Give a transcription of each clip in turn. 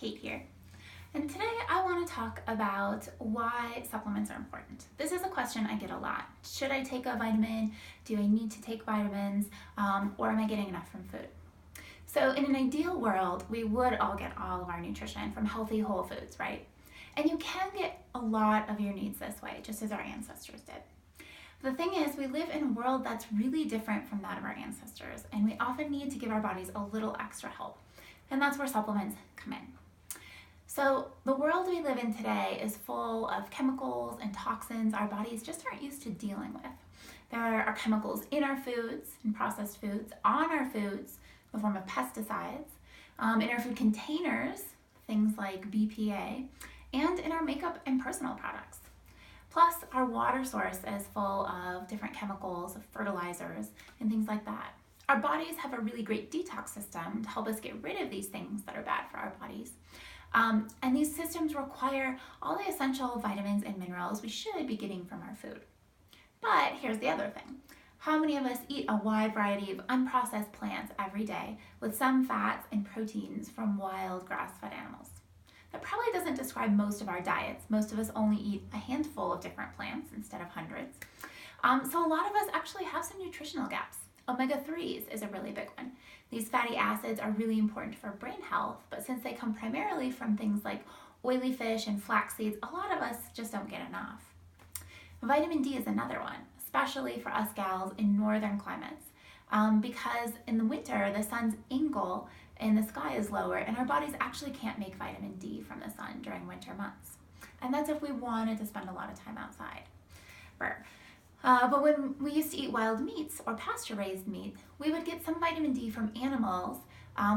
Kate here. And today I want to talk about why supplements are important. This is a question I get a lot. Should I take a vitamin? Do I need to take vitamins? Or am I getting enough from food? So in an ideal world, we would all get all of our nutrition from healthy whole foods, right? And you can get a lot of your needs this way, just as our ancestors did. The thing is, we live in a world that's really different from that of our ancestors, and we often need to give our bodies a little extra help. And that's where supplements come in. So the world we live in today is full of chemicals and toxins our bodies just aren't used to dealing with. There are chemicals in our foods, in processed foods, on our foods in the form of pesticides, in our food containers, things like BPA, and in our makeup and personal products. Plus, our water source is full of different chemicals, fertilizers, and things like that. Our bodies have a really great detox system to help us get rid of these things that are bad for our bodies. And these systems require all the essential vitamins and minerals we should be getting from our food. But here's the other thing. How many of us eat a wide variety of unprocessed plants every day with some fats and proteins from wild grass-fed animals? That probably doesn't describe most of our diets. Most of us only eat a handful of different plants instead of hundreds. So a lot of us actually have some nutritional gaps. Omega-3s is a really big one. These fatty acids are really important for brain health, but since they come primarily from things like oily fish and flax seeds, a lot of us just don't get enough. Vitamin D is another one, especially for us gals in northern climates, because in the winter, the sun's angle in the sky is lower, and our bodies actually can't make vitamin D from the sun during winter months. And that's if we wanted to spend a lot of time outside. But when we used to eat wild meats or pasture-raised meat, we would get some vitamin D from animals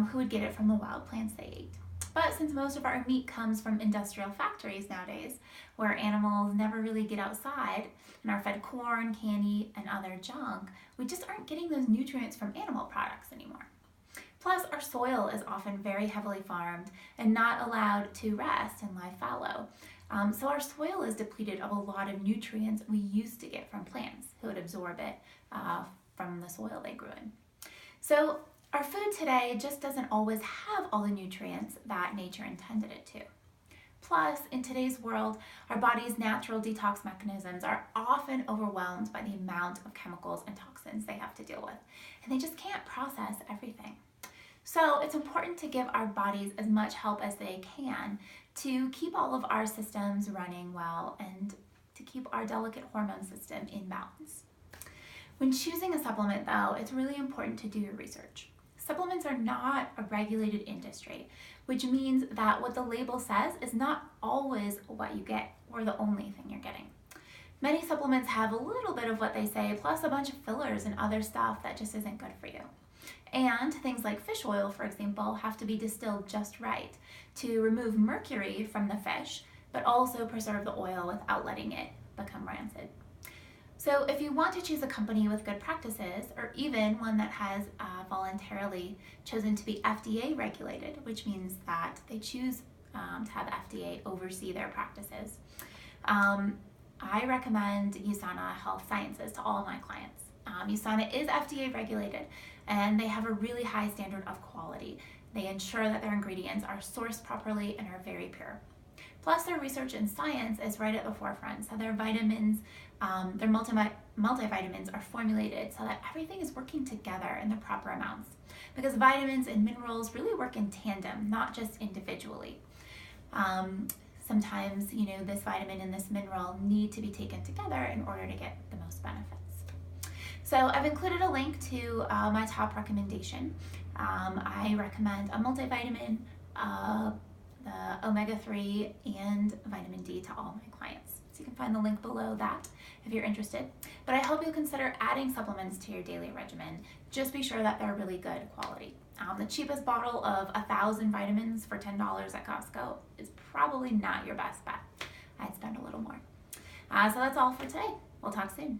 who would get it from the wild plants they ate. But since most of our meat comes from industrial factories nowadays, where animals never really get outside and are fed corn, candy, and other junk, we just aren't getting those nutrients from animal products anymore. Plus, our soil is often very heavily farmed and not allowed to rest and lie fallow. So our soil is depleted of a lot of nutrients we used to get from plants who would absorb it from the soil they grew in. So our food today just doesn't always have all the nutrients that nature intended it to. Plus, in today's world, our body's natural detox mechanisms are often overwhelmed by the amount of chemicals and toxins they have to deal with, and they just can't process everything. So it's important to give our bodies as much help as they can to keep all of our systems running well and to keep our delicate hormone system in balance. When choosing a supplement, though, it's really important to do your research. Supplements are not a regulated industry, which means that what the label says is not always what you get or the only thing you're getting. Many supplements have a little bit of what they say, plus a bunch of fillers and other stuff that just isn't good for you. And things like fish oil, for example, have to be distilled just right to remove mercury from the fish, but also preserve the oil without letting it become rancid. So if you want to choose a company with good practices, or even one that has voluntarily chosen to be FDA regulated, which means that they choose to have FDA oversee their practices, I recommend USANA Health Sciences to all of my clients. USANA is FDA regulated, and they have a really high standard of quality. They ensure that their ingredients are sourced properly and are very pure. Plus, their research in science is right at the forefront, so their vitamins, their multivitamins are formulated so that everything is working together in the proper amounts. Because vitamins and minerals really work in tandem, not just individually. Sometimes, this vitamin and this mineral need to be taken together in order to get the most benefits. So I've included a link to my top recommendation. I recommend a multivitamin, the omega-3, and vitamin D to all my clients. So you can find the link below that if you're interested. But I hope you'll consider adding supplements to your daily regimen. Just be sure that they're really good quality. The cheapest bottle of 1,000 vitamins for $10 at Costco is probably not your best bet. I'd spend a little more. So that's all for today. We'll talk soon.